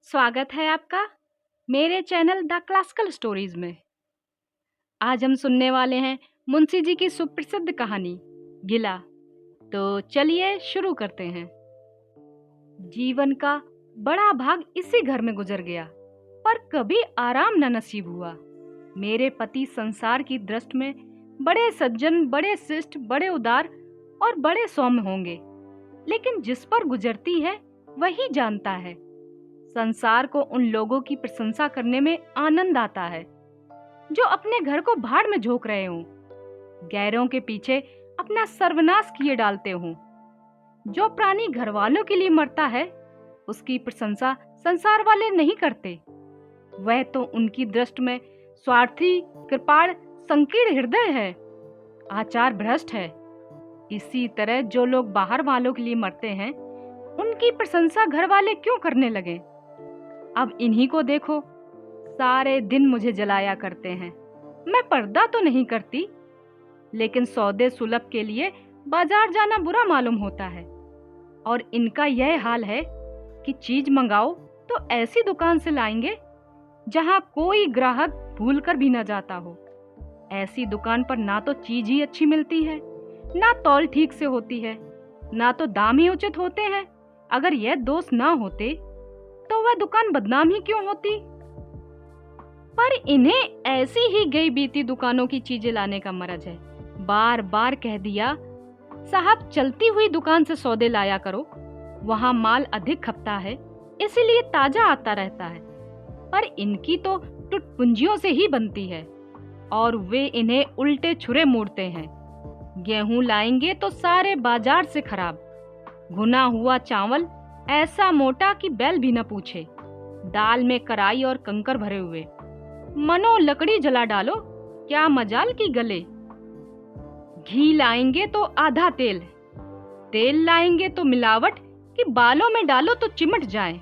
स्वागत है आपका मेरे चैनल द क्लासिकल स्टोरीज में। आज हम सुनने वाले हैं मुंशी जी की सुप्रसिद्ध कहानी गिला। तो चलिए शुरू करते हैं। जीवन का बड़ा भाग इसी घर में गुजर गया, पर कभी आराम न नसीब हुआ। मेरे पति संसार की दृष्टि में बड़े सज्जन, बड़े शिष्ट, बड़े उदार और बड़े सौम्य होंगे, लेकिन जिस पर गुजरती है वही जानता है। संसार को उन लोगों की प्रशंसा करने में आनंद आता है जो अपने घर को भाड़ में झोंक रहे हों, गैरों के पीछे अपना सर्वनाश किए डालते हों। जो प्राणी घर वालों के लिए मरता है उसकी प्रशंसा संसार वाले नहीं करते। वह तो उनकी दृष्टि में स्वार्थी, कृपाण, संकीर्ण हृदय है, आचार भ्रष्ट है। इसी तरह जो लोग बाहर वालों के लिए मरते हैं उनकी प्रशंसा घर वाले क्यों करने लगे। अब इन्हीं को देखो, सारे दिन मुझे जलाया करते हैं। मैं पर्दा तो नहीं करती, लेकिन सौदे सुलभ के लिए बाजार जाना बुरा मालूम होता है। और इनका यह हाल है कि चीज मंगाओ तो ऐसी दुकान से लाएंगे जहां कोई ग्राहक भूल कर भी न जाता हो। ऐसी दुकान पर ना तो चीज ही अच्छी मिलती है, ना तौल ठीक से होती है, ना तो दाम ही उचित होते हैं। अगर यह दोष ना होते तो वह दुकान बदनाम ही क्यों होती। पर इन्हें ऐसी ही गई बीती दुकानों की चीजें लाने का मरज है। बार बार कह दिया, साहब चलती हुई दुकान से सौदे लाया करो, वहां माल अधिक खपता है, इसीलिए ताजा आता रहता है। पर इनकी तो टुटपुंजियों से ही बनती है और वे इन्हें उल्टे छुरे मोड़ते हैं। गेहूं लाएंगे तो सारे बाजार से खराब, भुना हुआ चावल ऐसा मोटा कि बैल भी न पूछे, दाल में कराई और कंकर भरे हुए, मनो लकड़ी जला डालो क्या मजाल की गले। घी लाएंगे तो आधा तेल, तेल लाएंगे तो मिलावट कि बालों में डालो तो चिमट जाए।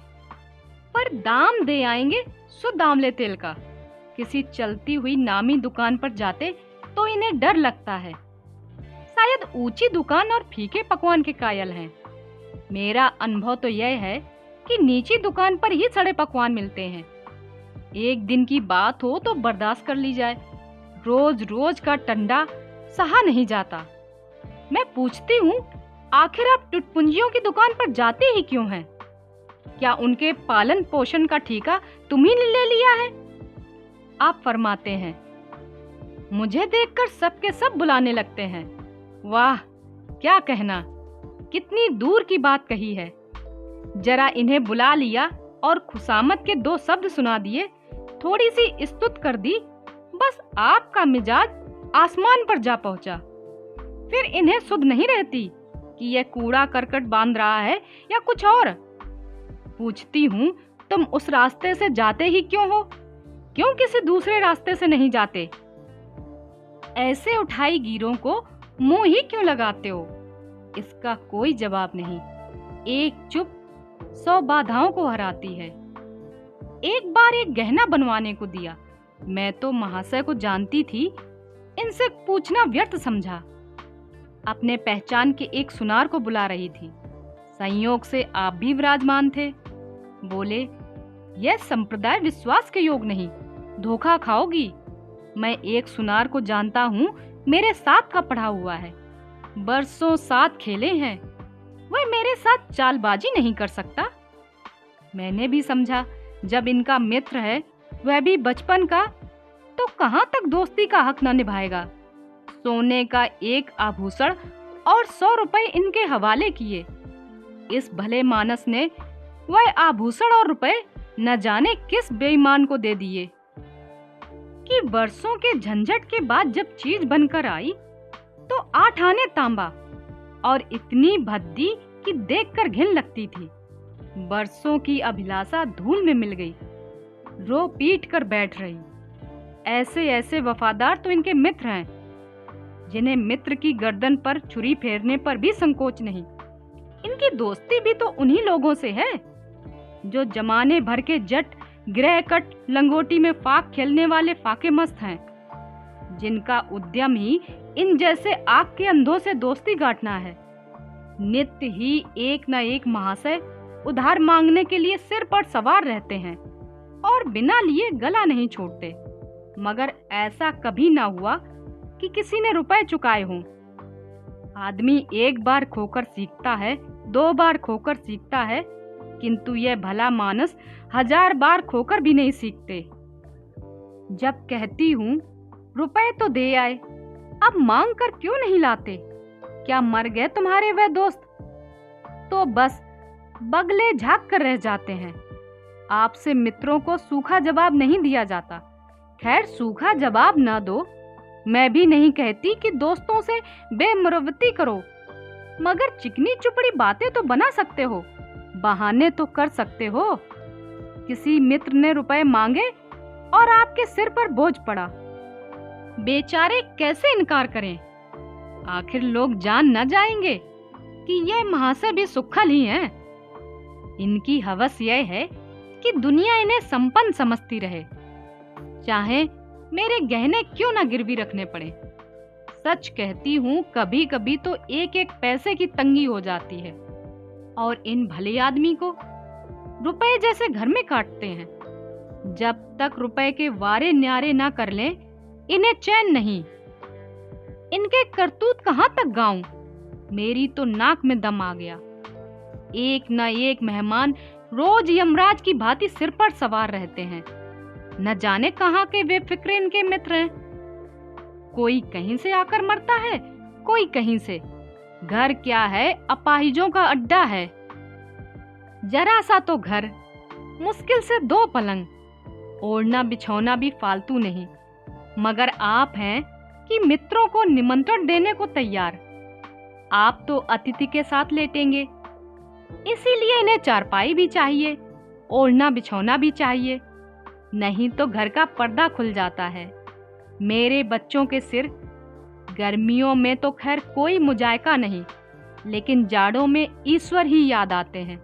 पर दाम दे आएंगे शुद्ध आंवले तेल का। किसी चलती हुई नामी दुकान पर जाते तो इन्हें डर लगता है, शायद ऊंची दुकान और फीके पकवान के कायल हैं। मेरा अनुभव तो यह है कि नीची दुकान पर ही सड़े पकवान मिलते हैं। एक दिन की बात हो तो बर्दाश्त कर ली जाए, रोज रोज का टंडा सहा नहीं जाता। मैं पूछती हूँ, आखिर आप टुटपुंजियों की दुकान पर जाते ही क्यों हैं? क्या उनके पालन पोषण का ठेका तुम ही ले लिया है? आप फरमाते हैं। मुझे देखकर सबके सब बुलाने लगते हैं। वाह क्या कहना, कितनी दूर की बात कही है। जरा इन्हें बुला लिया और खुशामद के दो शब्द सुना दिए, थोड़ी सी स्तुति कर दी, बस आपका मिजाज आसमान पर जा पहुंचा। फिर इन्हें सुध नहीं रहती कि यह कूड़ा करकट बांध रहा है या कुछ और। पूछती हूँ, तुम उस रास्ते से जाते ही क्यों हो? क्यों किसी दूसरे रास्ते से नहीं जाते? ऐसे उठाई गिरों को मुंह ही क्यों लगाते हो? इसका कोई जवाब नहीं। एक चुप 100 बाधाओं को हराती है। एक बार एक गहना बनवाने को दिया। मैं तो महाशय को जानती थी, इनसे पूछना व्यर्थ समझा। अपने पहचान के एक सुनार को बुला रही थी। संयोग से आप भी विराजमान थे। बोले, यह संप्रदाय विश्वास के योग नहीं, धोखा खाओगी। मैं एक सुनार को जानता हूँ, मेरे साथ का पढ़ा हुआ है, बरसों साथ खेले हैं, वह मेरे साथ चालबाजी नहीं कर सकता। मैंने भी समझा, जब इनका मित्र है, वह भी बचपन का, तो कहाँ तक दोस्ती का हक न निभाएगा। सोने का एक आभूषण और 100 रुपए इनके हवाले किए। इस भले मानस ने वह आभूषण और रुपए न जाने किस बेईमान को दे दिए कि वर्षों के झंझट के बाद जब चीज बनकर आई तो 8 आने तांबा और इतनी भद्दी कि देखकर घिन लगती थी। बरसों की अभिलाषा धूल में मिल गई, रो पीट कर बैठ रही। ऐसे ऐसे वफादार तो इनके मित्र हैं, जिन्हें मित्र की गर्दन पर छुरी फेरने पर भी संकोच नहीं। इनकी दोस्ती भी तो उन्हीं लोगों से है जो जमाने भर के जट, गृह कट, लंगोटी में फाक खेलने वाले फाके मस्त हैं, जिनका उद्यम ही इन जैसे आग के अंधों से दोस्ती गांठना है। नित्य ही एक न एक महाशय उधार मांगने के लिए सिर पर सवार रहते हैं और बिना लिए गला नहीं छोड़ते, मगर ऐसा कभी ना हुआ कि किसी ने रुपए चुकाए हों। आदमी एक बार खोकर सीखता है, 2 बार खोकर सीखता है, किंतु यह भला मानस 1000 बार खोकर भी नहीं सीखते। जब कहती हूँ रुपए तो दे आए, अब मांग कर क्यों नहीं लाते? क्या मर गए तुम्हारे वह दोस्त? तो बस बगले झाँक कर रह जाते हैं। आपसे मित्रों को सूखा जवाब नहीं दिया जाता। खैर, सूखा जवाब ना दो, मैं भी नहीं कहती कि दोस्तों से बेमुरवती करो, मगर चिकनी चुपड़ी बातें तो बना सकते हो, बहाने तो कर सकते हो। किसी मित्र ने रुपए मांगे और आपके सिर पर बोझ पड़ा, बेचारे कैसे इनकार करें? आखिर लोग जान न जाएंगे कि ये महाशय भी सुक्खल ही हैं। इनकी हवस यह है कि दुनिया इन्हें संपन्न समझती रहे, चाहे मेरे गहने क्यों ना गिरवी रखने पड़े। सच कहती हूँ, कभी कभी तो एक एक पैसे की तंगी हो जाती है और इन भले आदमी को रुपए जैसे घर में काटते हैं। जब तक रुपए के वारे न्यारे ना कर लें, इन्हें चैन नहीं। इनके करतूत कहाँ तक गाऊं? मेरी तो नाक में दम आ गया। एक न एक मेहमान रोज यमराज की भांति सिर पर सवार रहते हैं। न जाने कहाँ के वे फिक्रे इनके मित्र हैं। कोई कहीं से आकर मरता है, कोई कहीं से। घर क्या है, अपाहिजों का अड्डा है। जरा सा तो घर, मुश्किल से 2 पलंग, ओढ़ना बिछौना भी फालतू नहीं। मगर आप हैं कि मित्रों को निमंत्रण देने को तैयार। आप तो अतिथि के साथ लेटेंगे, इसीलिए इन्हें चारपाई भी चाहिए, ओढ़ना बिछौना भी चाहिए, नहीं तो घर का पर्दा खुल जाता है। मेरे बच्चों के सिर गर्मियों में तो खैर कोई मुजायका नहीं, लेकिन जाड़ों में ईश्वर ही याद आते हैं।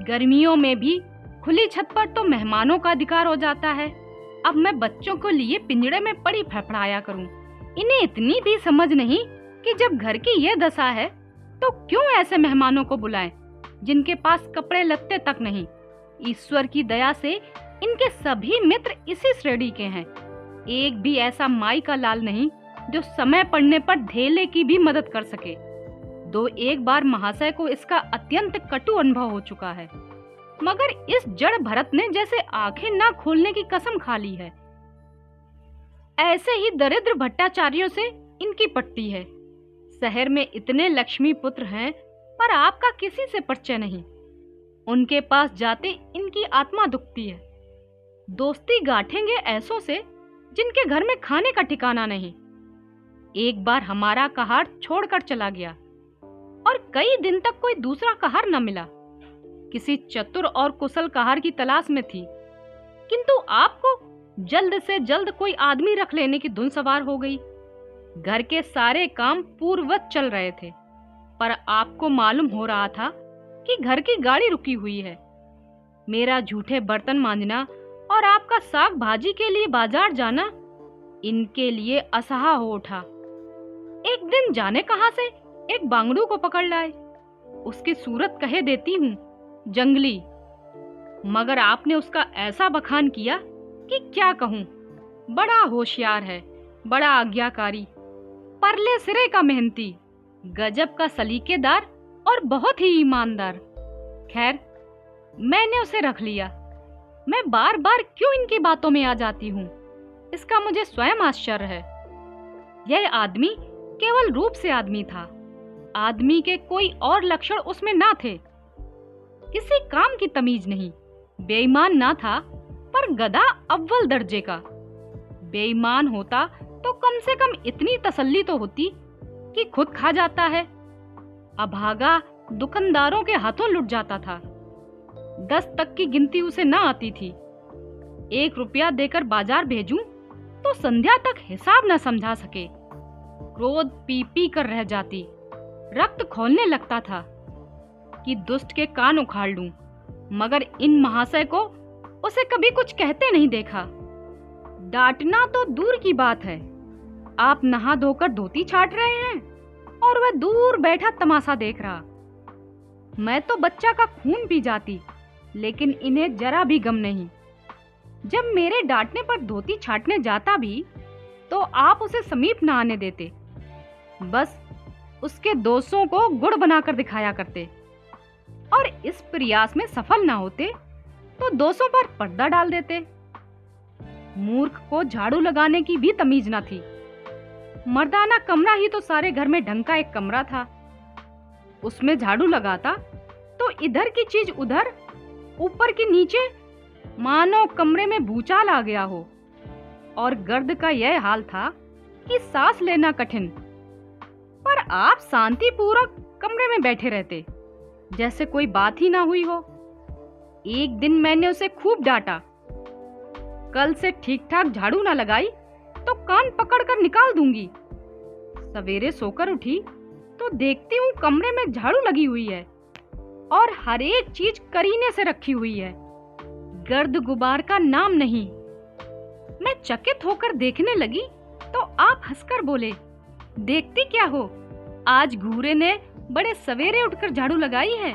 गर्मियों में भी खुली छत पर तो मेहमानों का अधिकार हो जाता है। अब मैं बच्चों को लिए पिंजड़े में पड़ी फड़फड़ाया करूं। इन्हें इतनी भी समझ नहीं कि जब घर की ये दशा है तो क्यों ऐसे मेहमानों को बुलाएं जिनके पास कपड़े लत्ते तक नहीं। ईश्वर की दया से इनके सभी मित्र इसी श्रेणी के हैं। एक भी ऐसा माई का लाल नहीं जो समय पड़ने पर धेले की भी मदद कर सके। 2-1 बार महाशय को इसका अत्यंत कटु अनुभव हो चुका है, मगर इस जड़ भरत ने जैसे आंखें ना खोलने की कसम खा ली है। ऐसे ही दरिद्र भट्टाचार्यों से इनकी पट्टी है। शहर में इतने लक्ष्मी पुत्र हैं, पर आपका किसी से परिचय नहीं। उनके पास जाते इनकी आत्मा दुखती है। दोस्ती गांठेंगे ऐसों से जिनके घर में खाने का ठिकाना नहीं। एक बार हमारा कहार छोड़कर चला गया और कई दिन तक कोई दूसरा कहार न मिला। किसी चतुर और कुशल कहार की तलाश में थी, किंतु आपको जल्द से जल्द कोई आदमी रख लेने की धुन सवार हो गई। घर के सारे काम पूर्ववत चल रहे थे, पर आपको मालूम हो रहा था कि घर की गाड़ी रुकी हुई है। मेरा झूठे बर्तन मांजना और आपका साग भाजी के लिए बाजार जाना इनके लिए असहा हो उठा। एक दिन जाने कहां से एक बांगड़ू को पकड़ लाए। उसकी सूरत कहे देती हूँ जंगली, मगर आपने उसका ऐसा बखान किया कि क्या कहूँ। बड़ा होशियार है, बड़ा आज्ञाकारी, परले सिरे का मेहनती, गजब का सलीकेदार और बहुत ही ईमानदार। खैर, मैंने उसे रख लिया। मैं बार बार क्यों इनकी बातों में आ जाती हूँ, इसका मुझे स्वयं आश्चर्य है। यह आदमी केवल रूप से आदमी था। आदमी के कोई और लक्षण उसमें ना थे। किसी काम की तमीज नहीं। बेईमान ना था, पर गधा अव्वल दर्जे का। बेईमान होता तो कम से कम इतनी तसल्ली तो होती कि खुद खा जाता है। अभागा दुकानदारों के हाथों लुट जाता था। 10 तक की गिनती उसे ना आती थी। 1 रुपया देकर बाजार भेजूं तो संध्या तक हिसाब न समझा सके। क्रोध पी पी कर रह जाती। रक्त खौलने लगता था कि दुष्ट के कान उखाड़ लूं, मगर इन महाशय को उसे कभी कुछ कहते नहीं देखा। डांटना तो दूर की बात है। आप नहा धोकर धोती छाट रहे हैं और वह दूर बैठा तमाशा देख रहा। मैं तो बच्चा का खून पी जाती, लेकिन इन्हें जरा भी गम नहीं। जब मेरे डांटने पर धोती छाटने जाता भी तो आप उसे समीप न आने देते, बस उसके दोषों को गुड़ बनाकर दिखाया करते, और इस प्रयास में सफल ना होते तो दोषों पर पर्दा डाल देते। मूर्ख को झाड़ू लगाने की भी तमीज न थी। मर्दाना कमरा ही तो सारे घर में ढंग का एक कमरा था, उसमें झाड़ू लगाता तो इधर की चीज उधर, ऊपर की नीचे, मानो कमरे में भूचाल आ गया हो। और गर्द का यह हाल था कि सांस लेना कठिन, पर आप शांतिपूर्वक कमरे में बैठे रहते जैसे कोई बात ही ना हुई हो। एक दिन मैंने उसे खूब डांटा, कल से ठीक ठाक झाड़ू ना लगाई तो कान पकड़कर निकाल दूंगी। सवेरे सोकर उठी तो देखती हूँ कमरे में झाड़ू लगी हुई है और हर एक चीज करीने से रखी हुई है, गर्द गुबार का नाम नहीं। मैं चकित होकर देखने लगी तो आप हंसकर बोले, देखती क्या हो, आज घूरे ने बड़े सवेरे उठकर झाड़ू लगाई है।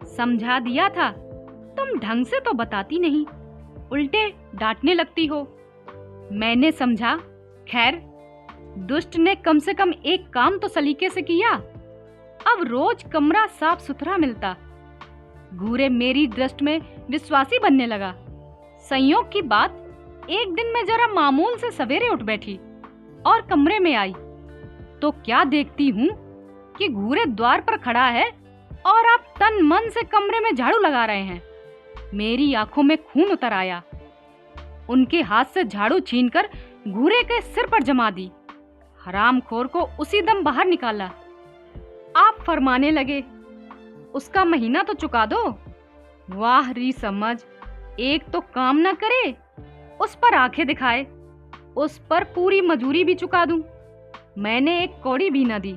समझा दिया था, तुम ढंग से तो बताती नहीं, उल्टे डांटने लगती हो। मैंने समझा, खैर दुष्ट ने कम से कम एक काम तो सलीके से किया। अब रोज कमरा साफ सुथरा मिलता। घूरे मेरी दृष्टि में विश्वासी बनने लगा। संयोग की बात, एक दिन मैं जरा मामूल से सवेरे उठ बैठी और कमरे में आई तो क्या देखती हूँ कि घूरे द्वार पर खड़ा है और आप तन मन से कमरे में झाड़ू लगा रहे हैं। मेरी आंखों में खून उतर आया। उनके हाथ से झाड़ू छीनकर घूरे के सिर पर जमा दी। हरामखोर को उसी दम बाहर निकाला। आप फरमाने लगे, उसका महीना तो चुका दो। वाह री समझ, एक तो काम ना करे, उस पर आंखें दिखाए, उस पर पूरी मजूरी भी चुका दूं। मैंने एक कौड़ी भी न दी।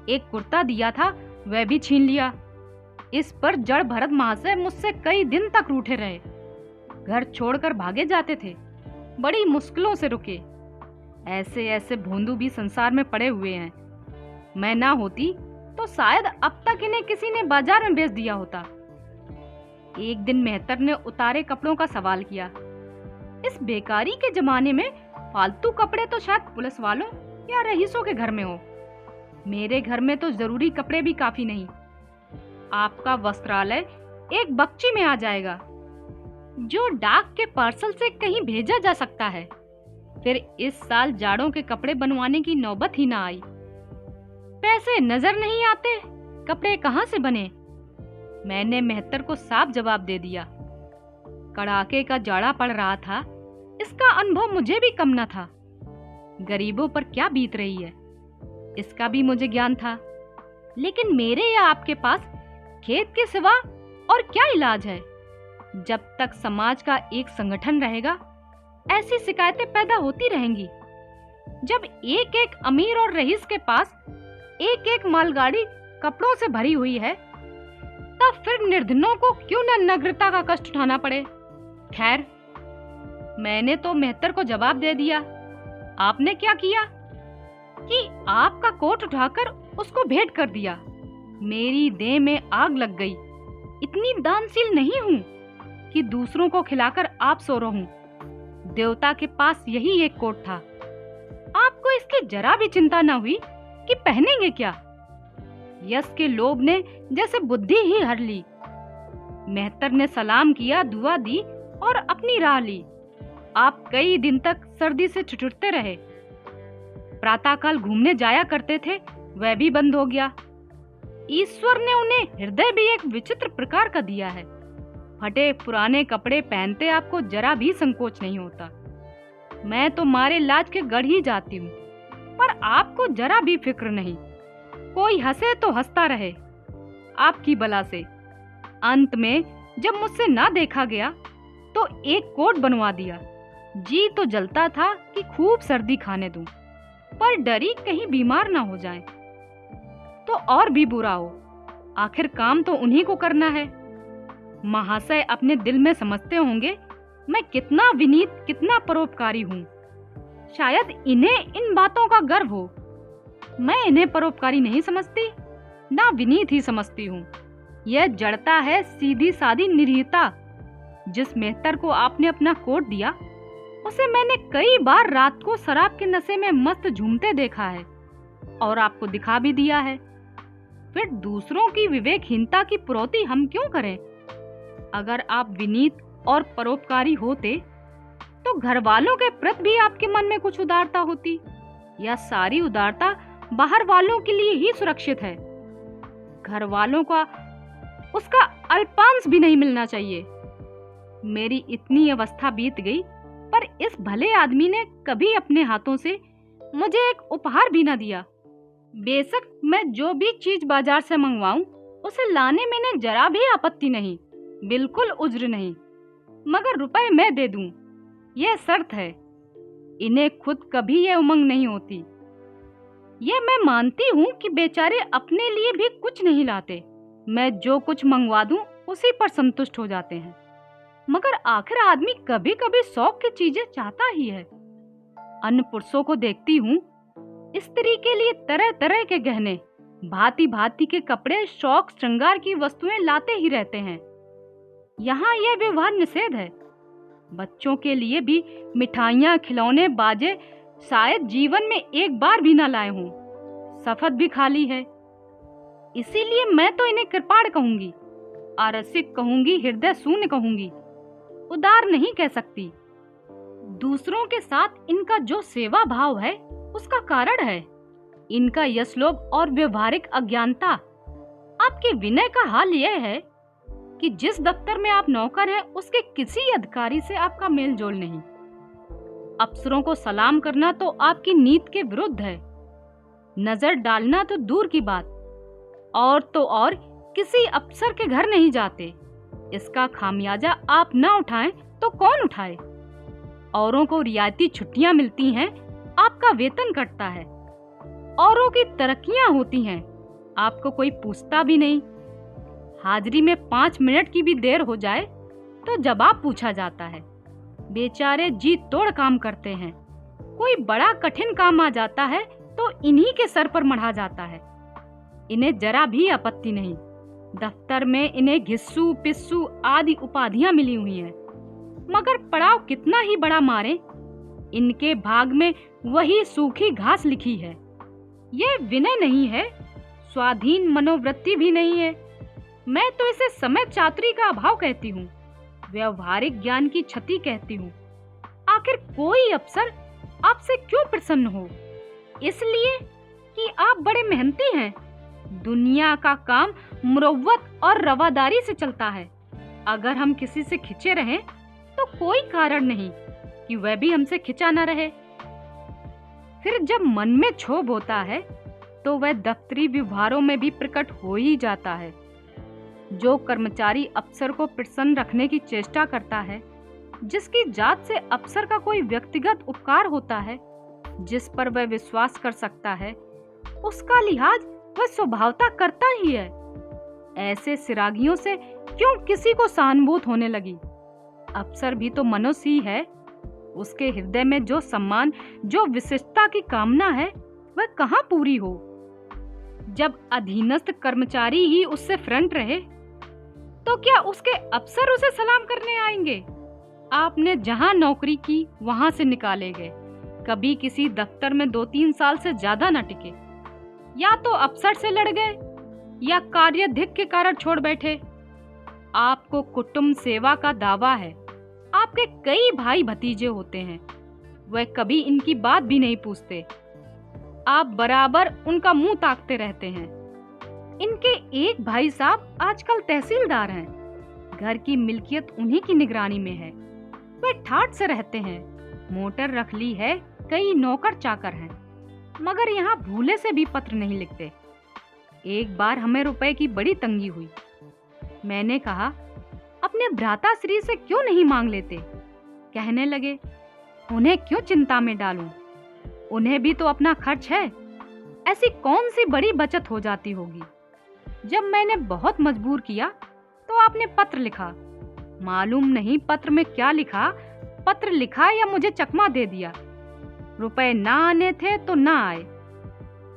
एक कुर्ता दिया था वह भी छीन लिया। इस पर जड़ भरत महाशय मुझसे कई दिन तक रूठे रहे। घर छोड़कर भागे जाते थे, बड़ी मुश्किलों से रुके। ऐसे ऐसे भोंदू भी संसार में पड़े हुए हैं। मैं ना होती तो शायद अब तक इन्हें किसी ने बाजार में बेच दिया होता। एक दिन मेहतर ने उतारे कपड़ों का सवाल किया। इस बेकारी के जमाने में फालतू कपड़े तो शायद पुलिस वालों या रईसों के घर में हो। मेरे घर में तो जरूरी कपड़े भी काफी नहीं। आपका वस्त्रालय एक बक्ची में आ जाएगा, जो डाक के पार्सल से कहीं भेजा जा सकता है। फिर इस साल जाड़ों के कपड़े बनवाने की नौबत ही ना आई। पैसे नजर नहीं आते, कपड़े कहाँ से बने? मैंने मेहतर को साफ जवाब दे दिया। कड़ाके का जाड़ा पड़ रहा था, इसका अनुभव मुझे भी कम न था। गरीबों पर क्या बीत रही है, इसका भी मुझे ज्ञान था। लेकिन मेरे या आपके पास खेत के सिवा और क्या इलाज है? जब तक समाज का एक संगठन रहेगा, ऐसी शिकायतें पैदा होती रहेंगी। जब एक एक अमीर और रईस के पास एक एक मालगाड़ी कपड़ों से भरी हुई है, तब फिर निर्धनों को क्यों न नग्नता का कष्ट उठाना पड़े। खैर, मैंने तो मेहतर को जवाब दे दिया। आपने क्या किया कि आपका कोट उठाकर उसको भेंट कर दिया। मेरी देह में आग लग गई। इतनी दानशील नहीं हूं कि दूसरों को खिलाकर आप सो रहूं। देवता के पास यही एक कोट था। आपको इसकी जरा भी चिंता न हुई कि पहनेंगे क्या। यश के लोभ ने जैसे बुद्धि ही हर ली। मेहतर ने सलाम किया, दुआ दी और अपनी राह ली। आप कई दिन तक सर्दी से ठिठुरते रहे। प्रातःकाल घूमने जाया करते थे, वह भी बंद हो गया। ईश्वर ने उन्हें हृदय भी एक विचित्र प्रकार का दिया है। फटे पुराने कपड़े पहनते आपको जरा भी संकोच नहीं होता। मैं तो मारे लाज के गढ़ ही जाती हूँ, पर आपको जरा भी फिक्र नहीं। कोई हंसे तो हंसता रहे, आपकी बला से। अंत में जब मुझसे ना देखा गया तो एक कोट बनवा दिया। जी तो जलता था कि खूब सर्दी खाने दूं, पर डरी कहीं बीमार ना हो जाएं। तो और भी बुरा हो, आखिर काम तो उन्हीं को करना है। महाशय अपने दिल में समझते होंगे मैं कितना विनीत, कितना परोपकारी हूँ। शायद इन्हें इन बातों का गर्व हो। मैं इन्हें परोपकारी नहीं समझती, ना विनीत ही समझती हूँ। यह जड़ता है, सीधी सादी निरीहता। जिस मेहतर को आपने अपना कोट दिया, उसे मैंने कई बार रात को शराब के नशे में मस्त झूमते देखा है और आपको दिखा भी दिया है। फिर दूसरों की विवेकहीनता की पुरौती हम क्यों करें? अगर आप विनीत और परोपकारी होते तो घर वालों के प्रति भी आपके मन में कुछ उदारता होती, या सारी उदारता बाहर वालों के लिए ही सुरक्षित है? घर वालों का उसका अल्पांश भी नहीं मिलना चाहिए। मेरी इतनी अवस्था बीत गई, पर इस भले आदमी ने कभी अपने हाथों से मुझे एक उपहार भी न दिया। बेशक मैं जो भी चीज बाजार से मंगवाऊं, उसे लाने में न जरा भी आपत्ति नहीं, बिल्कुल उज्र नहीं, मगर रुपए मैं दे दूं, यह शर्त है। इन्हें खुद कभी यह उमंग नहीं होती। यह मैं मानती हूँ कि बेचारे अपने लिए भी कुछ नहीं लाते। मैं जो कुछ मंगवा दूं उसी पर संतुष्ट हो जाते हैं, मगर आखिर आदमी कभी कभी शौक की चीजें चाहता ही है। अन्य पुरुषों को देखती हूँ, स्त्री के लिए तरह तरह के गहने, भांति भांति के कपड़े, शौक श्रृंगार की वस्तुएं लाते ही रहते हैं। यहाँ यह व्यवहार निषेध है। बच्चों के लिए भी मिठाइयाँ, खिलौने, बाजे शायद जीवन में एक बार भी न लाए हों। सफद भी खाली है। इसीलिए मैं तो इन्हें कृपाण कहूंगी, आरसिक कहूंगी, हृदय शून्य कहूंगी, उदार नहीं कह सकती। दूसरों के साथ इनका जो सेवा भाव है उसका कारण है इनका यशलोभ और व्यवहारिक अज्ञानता। आपके विनय का हाल यह है कि जिस दफ्तर में आप नौकर हैं, उसके किसी अधिकारी से आपका मेल जोल नहीं। अफसरों को सलाम करना तो आपकी नीति के विरुद्ध है। नजर डालना तो दूर की बात, और तो और किसी अफसर के घर नहीं जाते। इसका खामियाजा आप ना उठाएं तो कौन उठाए? औरों को रियायती छुट्टियां मिलती हैं, आपका वेतन कटता है। औरों की तरक्कियां होती हैं, आपको कोई पूछता भी नहीं। हाजिरी में 5 मिनट की भी देर हो जाए तो जवाब पूछा जाता है। बेचारे जी तोड़ काम करते हैं। कोई बड़ा कठिन काम आ जाता है तो इन्हीं के सर पर मढ़ा जाता है। इन्हें जरा भी आपत्ति नहीं। दफ्तर में इन्हें घिस्सू, पिस्सू आदि उपाधियां मिली हुई हैं, मगर पड़ाव कितना ही बड़ा मारे, इनके भाग में वही सूखी घास लिखी है। यह विनय नहीं है, स्वाधीन मनोवृत्ति भी नहीं है। मैं तो इसे समय चातुरी का अभाव कहती हूँ, व्यवहारिक ज्ञान की क्षति कहती हूँ। आखिर कोई अफसर आपसे क्यों प्रसन्न हो? इसलिए कि आप बड़े मेहनती हैं। दुनिया का काम मुरव्वत और रवादारी से चलता है। अगर हम किसी से खिंचे रहें तो कोई कारण नहीं कि वह भी हमसे खिंचा न रहे। फिर जब मन में क्षोभ होता है तो वह दफ्तरी व्यवहारों में भी प्रकट हो ही जाता है। जो कर्मचारी अफसर को प्रसन्न रखने की चेष्टा करता है, जिसकी जात से अफसर का कोई व्यक्तिगत उपकार होता है, जिस पर वह विश्वास कर सकता है, उसका लिहाज वह स्वभावतः करता ही है। ऐसे सिरागियों से क्यों किसी को सहानुभूति होने लगी? अफसर भी तो मनुष्य ही है। उसके हृदय में जो सम्मान, जो विशिष्टता की कामना है, वह कहाँ पूरी हो? जब अधीनस्थ कर्मचारी ही उससे फ्रंट रहे तो क्या उसके अफसर उसे सलाम करने आएंगे? आपने जहां नौकरी की वहां से निकाले गए, कभी किसी दफ्तर में 2-3 साल से ज्यादा न टिके। या तो अफसर से लड़ गए या कार्याधिक्य के कारण छोड़ बैठे। आपको कुटुंब सेवा का दावा है। आपके कई भाई भतीजे होते हैं, वह कभी इनकी बात भी नहीं पूछते। आप बराबर उनका मुंह ताकते रहते हैं। इनके एक भाई साहब आजकल तहसीलदार हैं। घर की मिल्कियत उन्हीं की निगरानी में है। वे ठाठ से रहते हैं, मोटर रख ली है, कई नौकर चाकर हैं, मगर यहाँ भूले से भी पत्र नहीं लिखते। एक बार हमें रुपए की बड़ी तंगी हुई। मैंने कहा, अपने भ्राता श्री से क्यों नहीं मांग लेते? कहने लगे, उन्हें क्यों चिंता में डालूं? उन्हें भी तो अपना खर्च है। ऐसी कौन सी बड़ी बचत हो जाती होगी? जब मैंने बहुत मजबूर किया तो आपने पत्र लिखा। मालूम नहीं पत्र में क्या लिखा। पत्र लिखा या मुझे चकमा दे दिया। रुपए ना आने थे तो ना आए।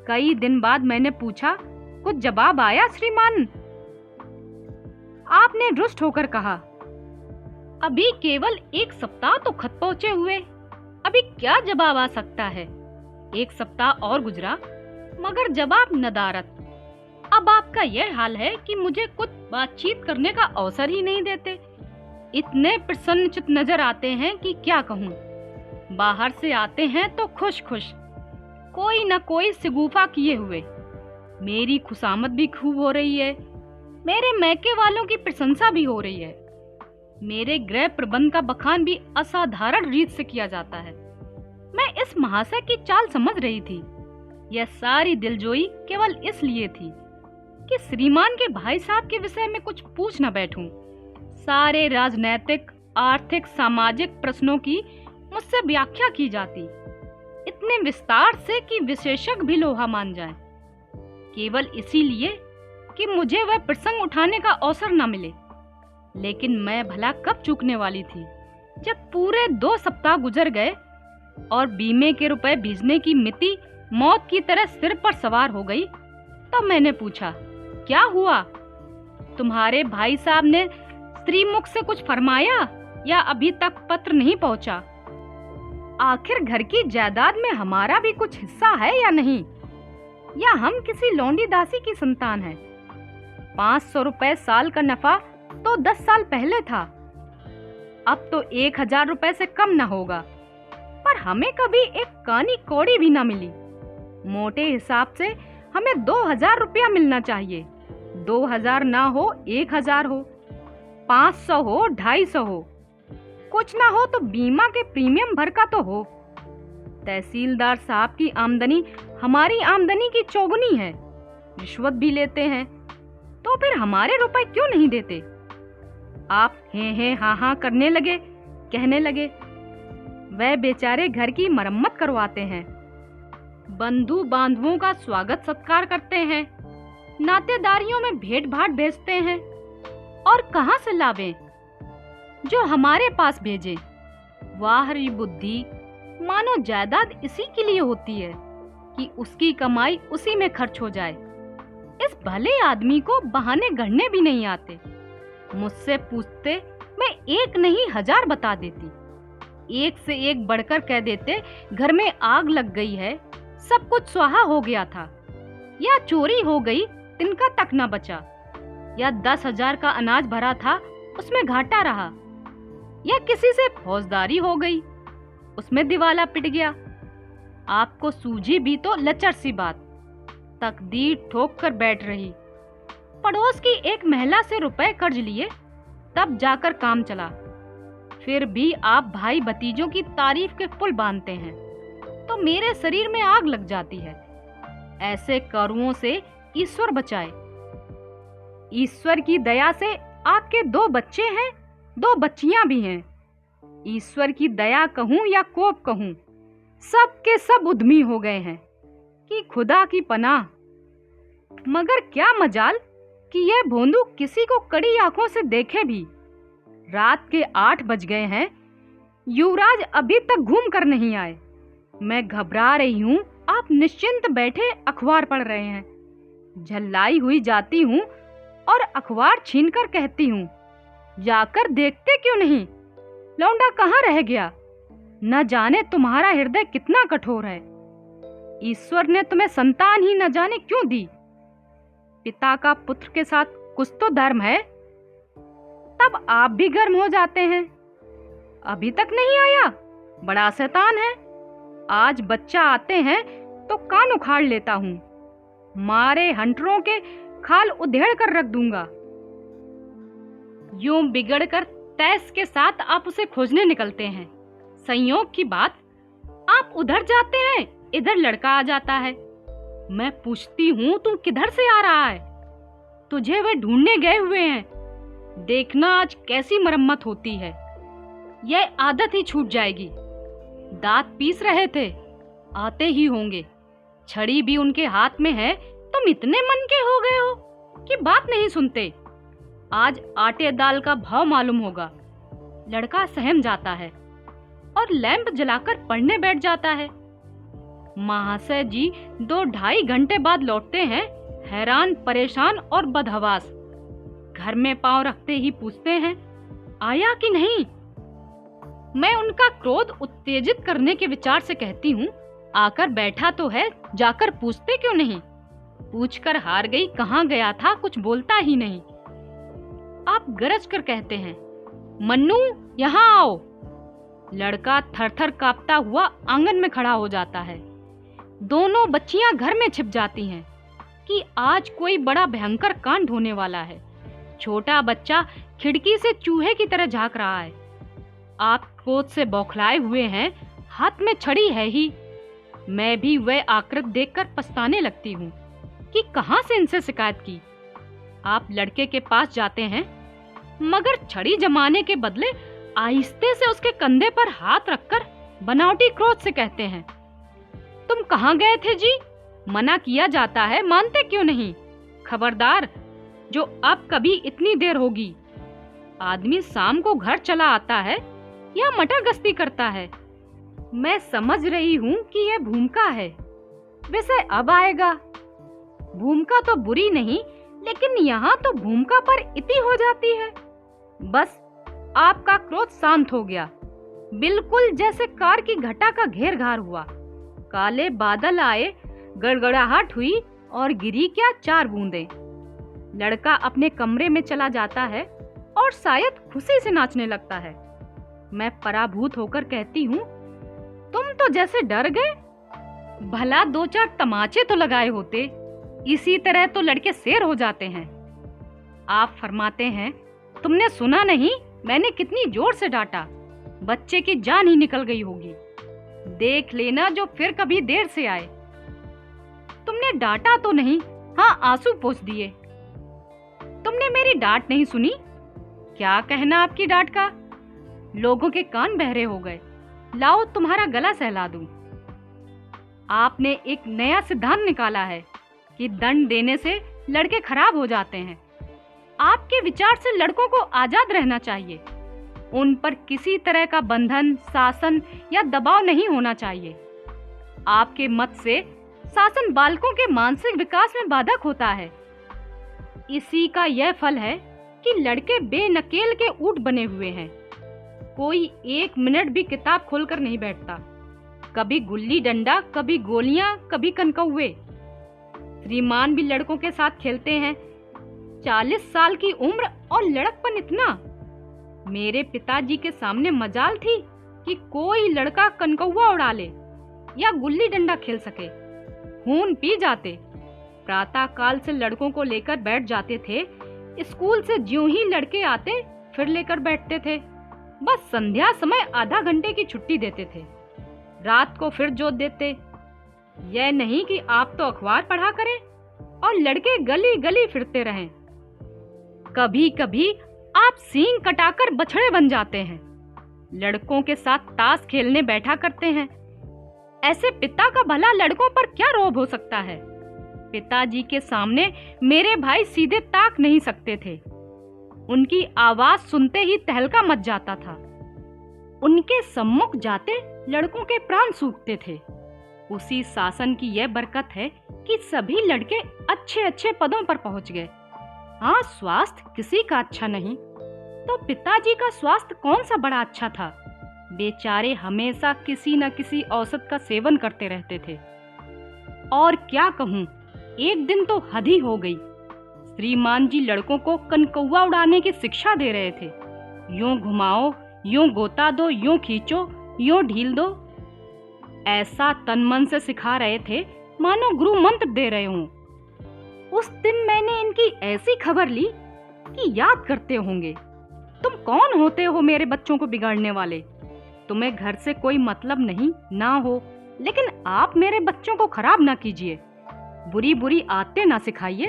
कई दिन बाद मैंने पूछा, कुछ जवाब आया श्रीमान? आपने रुष्ट होकर कहा, अभी केवल 1 सप्ताह तो खत पहुंचे हुए, अभी क्या जवाब आ सकता है। 1 सप्ताह और गुजरा मगर जवाब नदारद। अब आपका यह हाल है कि मुझे कुछ बातचीत करने का अवसर ही नहीं देते। इतने प्रसन्नचित्त नजर आते हैं कि क्या कहूँ। बाहर से आते हैं तो खुश खुश, कोई न कोई शगुफा किए हुए। मेरी खुशामद भी खूब हो रही है, मेरे मैके वालों की प्रशंसा भी हो रही है, मेरे गृह प्रबंध का बखान भी असाधारण रीत से किया जाता है। मैं इस महाशय की चाल समझ रही थी। यह सारी दिलजोई केवल इसलिए थी कि श्रीमान के भाई साहब के विषय में कुछ पूछ न बैठूं। सारे राजनैतिक, आर्थिक, सामाजिक प्रश्नों की मुझसे व्याख्या की जाती, इतने विस्तार से कि विशेषज्ञ भी लोहा मान जाएं, केवल इसीलिए कि मुझे वह प्रसंग उठाने का अवसर न मिले। लेकिन मैं भला कब चूकने वाली थी। जब पूरे 2 सप्ताह गुजर गए और बीमे के रुपए भेजने की मिति मौत की तरह सिर पर सवार हो गई, तो मैंने पूछा, क्या हुआ? तुम्हारे भाई साहब ने स्त्री मुख से कुछ फरमाया या अभी तक पत्र नहीं पहुंचा? आखिर घर की जायदाद में हमारा भी कुछ हिस्सा है या नहीं, या हम किसी लौंडी दासी की संतान हैं? 500 रुपए साल का नफा तो 10 साल पहले था, अब तो 1000 रुपए से कम न होगा। पर हमें कभी एक कानी कौड़ी भी न मिली। मोटे हिसाब से हमें 2000 रुपया मिलना चाहिए। 2000 ना हो, 1000 हो, 500 हो, 250 हो, कुछ ना हो तो बीमा के प्रीमियम भर का तो हो। तहसीलदार साहब की आमदनी हमारी आमदनी की चौगुनी है, रिश्वत भी लेते हैं, तो फिर हमारे रुपए क्यों नहीं देते? आप हे हाँ हाँ करने लगे, कहने लगे, वह बेचारे घर की मरम्मत करवाते हैं, बंधु बांधवों का स्वागत सत्कार करते हैं, नातेदारियों में भेंट भाट भेजते हैं, और कहां से लावें जो हमारे पास भेजे। वाह री बुद्धि, मानो जायदाद इसी के लिए होती है कि उसकी कमाई उसी में खर्च हो जाए। इस भले आदमी को बहाने गढ़ने भी नहीं आते। मुझसे पूछते मैं 1 नहीं 1000 बता देती। एक से एक बढ़कर कह देते, घर में आग लग गई है, सब कुछ स्वाहा हो गया था, या चोरी हो गई, तिनका तक न बचा, या 10,000 का अनाज भरा था, उसमें घाटा रहा, या किसी से फौजदारी हो गई, उसमें दिवाला पिट गया। आपको सूझी भी तो लचर सी बात। तकदीर ठोक कर बैठ रही। पड़ोस की एक महिला से रुपए कर्ज लिए, तब जाकर काम चला। फिर भी आप भाई भतीजों की तारीफ के पुल बांधते हैं, तो मेरे शरीर में आग लग जाती है। ऐसे करुओं से ईश्वर बचाए। ईश्वर की दया से आपके 2 बच्चे हैं, 2 बच्चियां भी हैं। ईश्वर की दया कहूं या कोप कहूं, सब के सब उद्यमी हो गए हैं कि खुदा की पनाह। मगर क्या मजाल कि यह भोंदू किसी को कड़ी आंखों से देखे भी। रात के 8 बज गए हैं, युवराज अभी तक घूम कर नहीं आए। मैं घबरा रही हूँ, आप निश्चिंत बैठे अखबार पढ़ रहे हैं। झल्लाई हुई जाती हूँ और अखबार छीनकर कहती हूँ, जाकर देखते क्यों नहीं, लौंडा कहाँ रह गया? न जाने तुम्हारा हृदय कितना कठोर है। ईश्वर ने तुम्हें संतान ही न जाने क्यों दी। पिता का पुत्र के साथ कुछ तो धर्म है, तब आप भी गर्म हो जाते हैं। अभी तक नहीं आया, बड़ा शैतान है। आज बच्चा आते हैं तो कान उखाड़ लेता हूँ, मारे हंटरों के खाल उधेड़ कर रख दूंगा। यूं बिगड़कर तैस के साथ आप उसे खोजने निकलते हैं। संयोग की बात, आप उधर जाते हैं, इधर लड़का आ जाता है। मैं पूछती हूँ, तुम किधर से आ रहा है? तुझे वे ढूंढने गए हुए हैं। देखना आज कैसी मरम्मत होती है। यह आदत ही छूट जाएगी। दांत पीस रहे थे, आते ही होंगे। छड़ी भी उनके हाथ में है। तुम इतने मन के हो गए हो कि बात नहीं सुनते। आज आटे दाल का भाव मालूम होगा। लड़का सहम जाता है और लैंप जलाकर पढ़ने बैठ जाता है। महाशय जी 2-2.5 घंटे बाद लौटते हैं, हैरान, परेशान और बदहवास। घर में पांव रखते ही पूछते हैं, आया कि नहीं। मैं उनका क्रोध उत्तेजित करने के विचार से कहती हूँ, आकर बैठा तो है, जाकर पूछते क्यों नहीं। पूछकर हार गई, कहाँ गया था, कुछ बोलता ही नहीं। आप गरज कर कहते हैं, मन्नू यहाँ आओ। लड़का थरथर कांपता हुआ आंगन में खड़ा हो जाता है। दोनों बच्चियां घर में छिप जाती हैं कि आज कोई बड़ा भयंकर कांड होने वाला है। छोटा बच्चा खिड़की से चूहे की तरह झांक रहा है। आप क्रोध से बौखलाए हुए हैं, हाथ में छड़ी है ही। मैं भी वह आकृति देखकर पछताने लगती हूँ कि कहां से इनसे शिकायत की। आप लड़के के पास जाते हैं, मगर छड़ी जमाने के बदले आहिस्ते से उसके कंधे पर हाथ रखकर बनावटी क्रोध से कहते हैं, तुम कहां गए थे जी? मना किया जाता है, मानते क्यों नहीं? खबरदार, जो अब कभी इतनी देर होगी। आदमी शाम को घर चला आता है या मटर गश्ती करता है। मैं समझ रही हूँ कि यह भूमिका है, वैसे अब आएगा। भूमिका तो बुरी नहीं, लेकिन यहाँ तो भूमिका पर इति हो जाती है। बस आपका क्रोध शांत हो गया, बिल्कुल जैसे कार की घटा का घेर घार हुआ। काले बादल आए, गड़गड़ाहट हुई और गिरी क्या 4 बूंदें। लड़का अपने कमरे में चला जाता है और शायद खुशी से नाचने लगता है। मैं पराभूत होकर कहती हूँ, तुम तो जैसे डर गए। भला 2-4 तमाचे तो लगाए होते, इसी तरह तो लड़के शेर हो जाते हैं। आप फरमाते हैं, तुमने सुना नहीं मैंने कितनी जोर से डांटा, बच्चे की जान ही निकल गई होगी। देख लेना जो फिर कभी देर से आए। तुमने डांटा तो नहीं, हाँ आंसू पोंछ दिए। तुमने मेरी डांट नहीं सुनी। क्या कहना आपकी डांट का? लोगों के कान बहरे हो गए। लाओ तुम्हारा गला सहला दूं। आपने एक नया सिद्धांत निकाला है कि दंड देने से लड़के खराब हो जाते हैं। आपके विचार से लड़कों को आजाद रहना चाहिए। उन पर किसी तरह का बंधन, शासन या दबाव नहीं होना चाहिए। आपके मत से शासन बालकों के मानसिक विकास में बाधक होता है। इसी का यह फल है कि लड़के बेनकेल के ऊंट बने हुए हैं। कोई 1 मिनट भी किताब खोलकर नहीं बैठता। कभी गुल्ली डंडा, कभी गोलियां, कभी कनकौवे। श्रीमान भी लड़कों के साथ खेलते हैं। 40 साल की उम्र और लड़कपन इतना। मेरे पिताजी के सामने मजाल थी कि कोई लड़का कनकौवा उड़ा ले या गुल्ली डंडा खेल सके। खून पी जाते। प्रातः काल से लड़कों को लेकर बैठ जाते थे। स्कूल से ज्यों ही लड़के आते फिर लेकर बैठते थे। बस संध्या समय आधा घंटे की छुट्टी देते थे, रात को फिर जोत देते। यह नहीं कि आप तो अखबार पढ़ा करें और लड़के गली गली फिरते रहें। कभी कभी आप सींग कटाकर बछड़े बन जाते हैं। लड़कों के साथ ताश खेलने बैठा करते हैं। ऐसे पिता का भला लड़कों पर क्या रौब हो सकता है? पिताजी के सामने मेरे भाई सीधे ताक नहीं सकते थे। उनकी आवाज सुनते ही तहलका मच जाता था। उनके सम्मुख जाते लड़कों के प्राण सूखते थे। उसी शासन की यह बरकत है कि सभी लड़के अच्छे अच्छे पदों पर पहुंच गए। हाँ, स्वास्थ्य किसी का अच्छा नहीं, तो पिताजी का स्वास्थ्य कौन सा बड़ा अच्छा था। बेचारे हमेशा किसी न किसी औषध का सेवन करते रहते थे। और क्या कहूँ, एक दिन तो हद ही हो गई। श्रीमान जी लड़कों को कनकौवा उड़ाने की शिक्षा दे रहे थे। यूं घुमाओ, यूं गोता दो, यूं खींचो, यूं ढील दो। ऐसा तन मन से सिखा रहे थे मानो गुरु मंत्र दे रहे हों। उस दिन मैंने इनकी ऐसी खबर ली कि याद करते होंगे, तुम कौन होते हो मेरे बच्चों को बिगाड़ने वाले? तुम्हें घर से कोई मतलब नहीं ना हो, लेकिन आप मेरे बच्चों को खराब ना कीजिए, बुरी बुरी आदतें ना सिखाइए।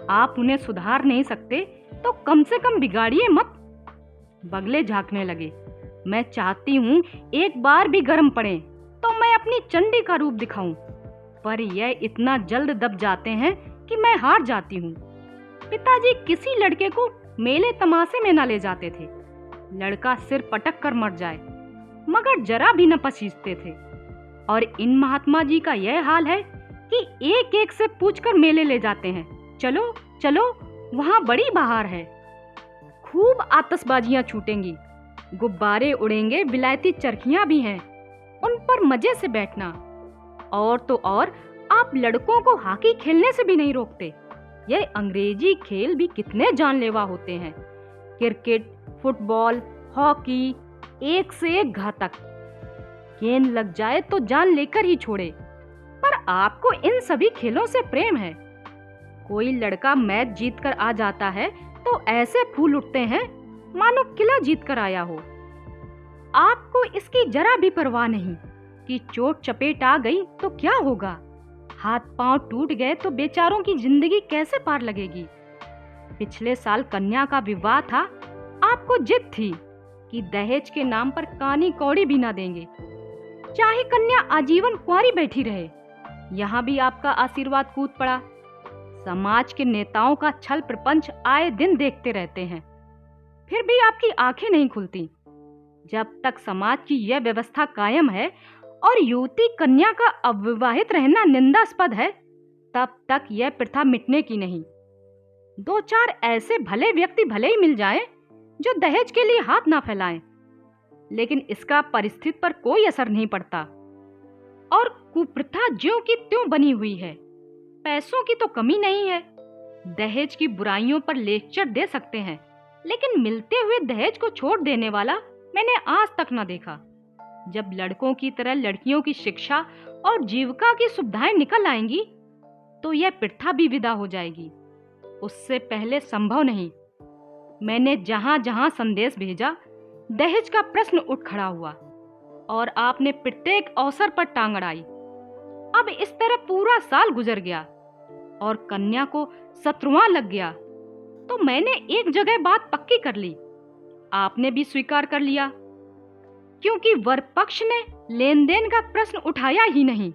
आप उन्हें सुधार नहीं सकते तो कम से कम बिगाड़िए मत। बगले झांकने लगे। मैं चाहती हूँ एक बार भी गर्म पड़े तो मैं अपनी चंडी का रूप दिखाऊं, पर यह इतना जल्द दब जाते हैं कि मैं हार जाती हूँ। पिताजी किसी लड़के को मेले तमाशे में न ले जाते थे। लड़का सिर पटक कर मर जाए मगर जरा भी न पसीजते थे। और इन महात्मा जी का यह हाल है कि एक एक से पूछकर मेले ले जाते हैं। चलो चलो, वहाँ बड़ी बहार है, खूब आतिशबाजियां छूटेंगी, गुब्बारे उड़ेंगे, विलायती चरखियां भी हैं, उन पर मजे से बैठना। और तो और आप लड़कों को हॉकी खेलने से भी नहीं रोकते। ये अंग्रेजी खेल भी कितने जानलेवा होते हैं। क्रिकेट, फुटबॉल, हॉकी, एक से एक घातक। गेंद लग जाए तो जान लेकर ही छोड़े। पर आपको इन सभी खेलों से प्रेम है। कोई लड़का मैच जीत कर आ जाता है तो ऐसे फूल उठते हैं मानो किला जीत कर आया हो। आपको इसकी जरा भी परवाह नहीं कि चोट चपेट आ गई तो क्या होगा, हाथ पांव टूट गए तो बेचारों की जिंदगी कैसे पार लगेगी। पिछले साल कन्या का विवाह था, आपको जिद थी कि दहेज के नाम पर कानी कौड़ी भी ना देंगे, चाहे कन्या आजीवन कुंवारी बैठी रहे। यहाँ भी आपका आशीर्वाद कूद पड़ा। समाज के नेताओं का छल प्रपंच आए दिन देखते रहते हैं, फिर भी आपकी आंखें नहीं खुलती। जब तक समाज की यह व्यवस्था कायम है और युवती कन्या का अविवाहित रहना निंदास्पद है, तब तक यह प्रथा मिटने की नहीं। 2-4 ऐसे भले व्यक्ति भले ही मिल जाएं जो दहेज के लिए हाथ ना फैलाएं, लेकिन इसका परिस्थिति पर कोई असर नहीं पड़ता और कुप्रथा ज्यों की त्यों बनी हुई है। पैसों की तो कमी नहीं है, दहेज की बुराइयों पर लेक्चर दे सकते हैं, लेकिन मिलते हुए दहेज को छोड़ देने वाला मैंने आज तक न देखा। जब लड़कों की तरह लड़कियों की शिक्षा और जीविका की सुविधाएं निकल आएंगी तो यह प्रथा भी विदा हो जाएगी। उससे पहले संभव नहीं। मैंने जहां जहां संदेश भेजा, दहेज का प्रश्न उठ खड़ा हुआ और आपने प्रत्येक अवसर पर टांग अड़ाई। अब इस तरह पूरा साल गुजर गया और कन्या को 17वां लग गया तो मैंने एक जगह बात पक्की कर ली, आपने भी स्वीकार कर लिया, क्योंकि वर पक्ष ने लेन देन का प्रश्न उठाया ही नहीं।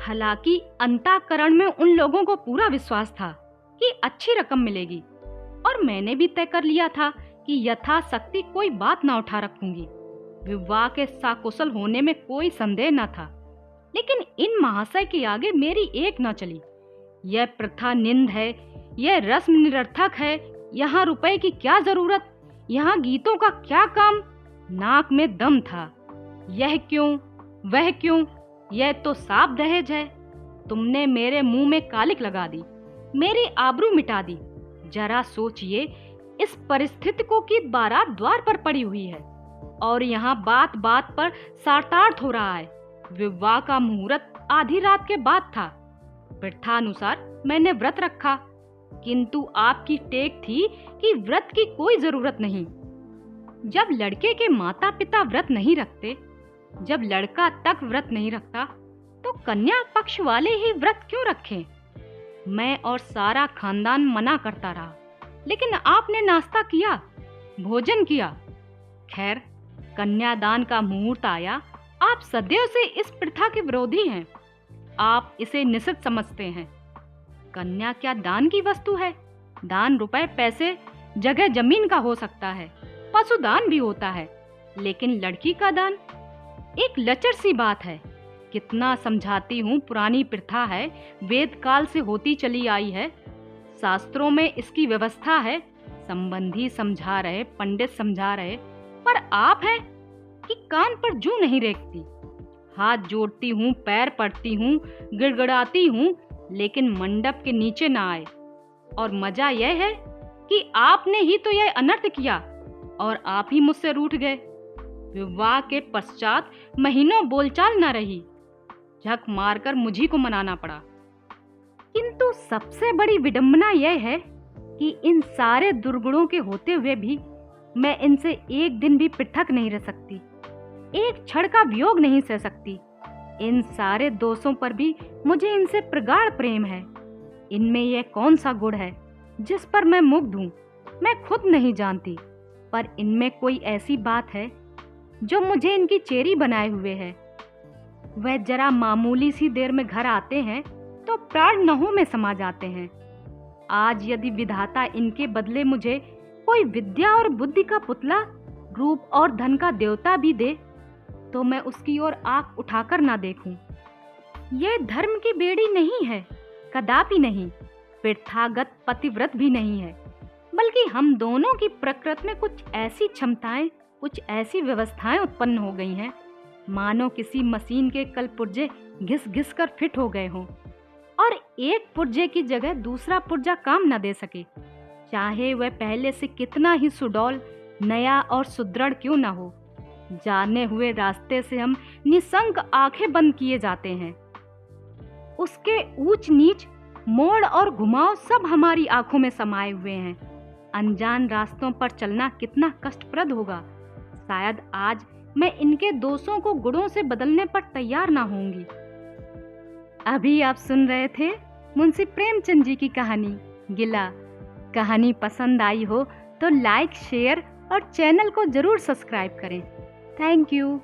हालांकि अंतःकरण में उन लोगों को पूरा विश्वास था कि अच्छी रकम मिलेगी और मैंने भी तय कर लिया था कि यथाशक्ति कोई बात ना उठा रखूंगी। विवाह के सकुशल होने में कोई संदेह न था, लेकिन इन महाशय के आगे मेरी एक न चली। यह प्रथा निंद है, यह रस्म निरर्थक है, यहाँ रुपए की क्या जरूरत, यहाँ गीतों का क्या काम। नाक में दम था। यह क्यों, वह क्यों, यह तो साफ दहेज है। तुमने मेरे मुंह में कालिक लगा दी, मेरी आबरू मिटा दी। जरा सोचिए, इस परिस्थिति को की बारात द्वार पर पड़ी हुई है और यहाँ बात बात पर सार्तार्थ हो रहा है। विवाह का मुहूर्त आधी रात के बाद था। प्रथानुसार मैंने व्रत रखा, किंतु आपकी टेक थी कि व्रत की कोई जरूरत नहीं। जब लड़के के माता पिता व्रत नहीं रखते, जब लड़का तक व्रत नहीं रखता, तो कन्या पक्ष वाले ही व्रत क्यों रखें? मैं और सारा खानदान मना करता रहा, लेकिन आपने नाश्ता किया, भोजन किया। खैर, कन्यादान का मुहूर्त आया। आप सदैव से इस प्रथा के विरोधी हैं, आप इसे निषिद्ध समझते हैं। कन्या क्या दान की वस्तु है? दान रुपए पैसे जगह जमीन का हो सकता है, पशुदान भी होता है, लेकिन लड़की का दान एक लचर सी बात है। कितना समझाती हूँ, पुरानी प्रथा है, वेद काल से होती चली आई है, शास्त्रों में इसकी व्यवस्था है। संबंधी समझा रहे, पंडित समझा रहे, पर आप है कि कान पर जूं नहीं रेखती। हाथ जोड़ती हूँ, पैर पड़ती हूँ, गिड़गिड़ाती हूँ, लेकिन मंडप के नीचे ना आए। और मजा यह है कि आपने ही तो यह अनर्थ किया और आप ही मुझसे रूठ गए। विवाह के पश्चात महीनों बोलचाल न रही, झक मारकर मुझी को मनाना पड़ा। किंतु सबसे बड़ी विडंबना यह है कि इन सारे दुर्गुणों के होते हुए भी मैं इनसे एक दिन भी पृथक नहीं रह सकती, एक क्षण का वियोग नहीं सह सकती। इन सारे दोषों पर भी मुझे इनसे प्रगाढ़ प्रेम है। इनमें यह कौन सा गुण है जिस पर मैं मुग्ध हूँ, मैं खुद नहीं जानती, पर इनमें कोई ऐसी बात है जो मुझे इनकी चेरी बनाए हुए है। वह जरा मामूली सी देर में घर आते हैं तो प्राण नहों में समा जाते हैं। आज यदि विधाता इनके बदले मुझे कोई विद्या और बुद्धि का पुतला, रूप और धन का देवता भी दे, तो मैं उसकी ओर आंख उठाकर ना देखूं। यह धर्म की बेड़ी नहीं है, कदापि नहीं, प्रथागत पतिव्रत भी नहीं है। बल्कि हम दोनों की प्रकृति में कुछ ऐसी क्षमताएं, कुछ ऐसी व्यवस्थाएं उत्पन्न हो गई हैं, मानो किसी मशीन के कल पुर्जे घिस घिस कर फिट हो गए हों और एक पुर्जे की जगह दूसरा पुर्जा काम न दे सके, चाहे वह पहले से कितना ही सुडौल, नया और सुदृढ़ क्यों न हो। जाने हुए रास्ते से हम निसंक आंखें बंद किए जाते हैं। उसके ऊंच नीच, मोड़ और घुमाव सब हमारी आंखों में समाये हुए हैं। अनजान रास्तों पर चलना कितना कष्टप्रद होगा। शायद आज मैं इनके दोषों को गुणों से बदलने पर तैयार ना होंगी। अभी आप सुन रहे थे मुंशी प्रेमचंद जी की कहानी गिला। कहानी पसंद आई हो तो लाइक, शेयर और चैनल को जरूर सब्सक्राइब करें। Thank you.